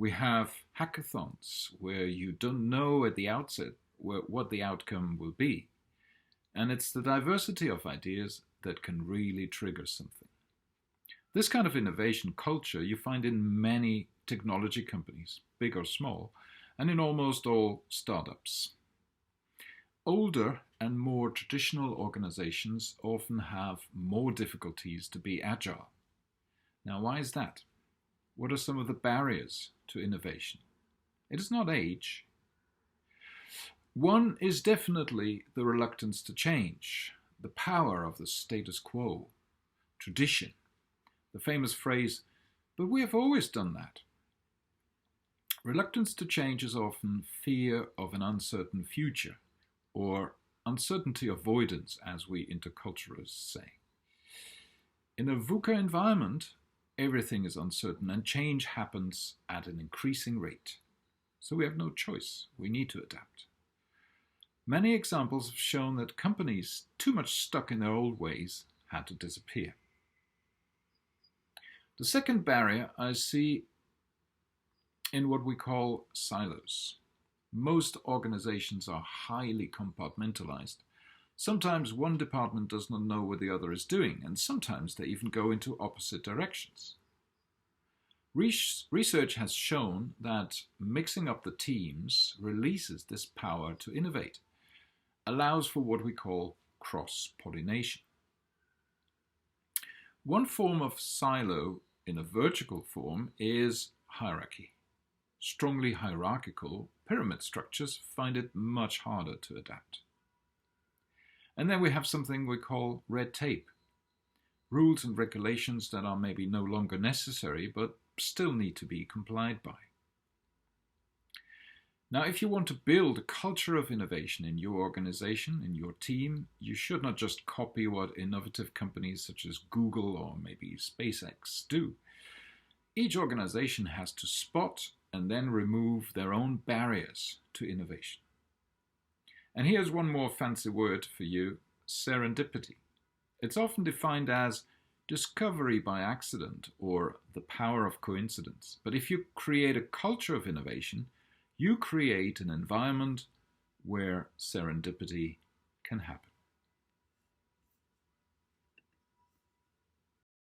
We have hackathons where you don't know at the outset what the outcome will be. And it's the diversity of ideas that can really trigger something. This kind of innovation culture you find in many technology companies, big or small, and in almost all startups. Older and more traditional organizations often have more difficulties to be agile. Now, why is that? What are some of the barriers to innovation? It is not age. One is definitely the reluctance to change, the power of the status quo, tradition, the famous phrase, "but we have always done that." Reluctance to change is often fear of an uncertain future, or uncertainty avoidance, as we interculturalists say. In a VUCA environment, everything is uncertain and change happens at an increasing rate. So we have no choice. We need to adapt. Many examples have shown that companies too much stuck in their old ways had to disappear. The second barrier I see in what we call silos. Most organizations are highly compartmentalized. Sometimes one department does not know what the other is doing, and sometimes they even go into opposite directions. Research has shown that mixing up the teams releases this power to innovate, allows for what we call cross-pollination. One form of silo in a vertical form is hierarchy. Strongly hierarchical pyramid structures find it much harder to adapt. And then we have something we call red tape. Rules and regulations that are maybe no longer necessary but still need to be complied by. Now, if you want to build a culture of innovation in your organization, in your team, you should not just copy what innovative companies such as Google or maybe SpaceX do. Each organization has to spot and then remove their own barriers to innovation. And here's one more fancy word for you, serendipity. It's often defined as discovery by accident or the power of coincidence. But if you create a culture of innovation, you create an environment where serendipity can happen.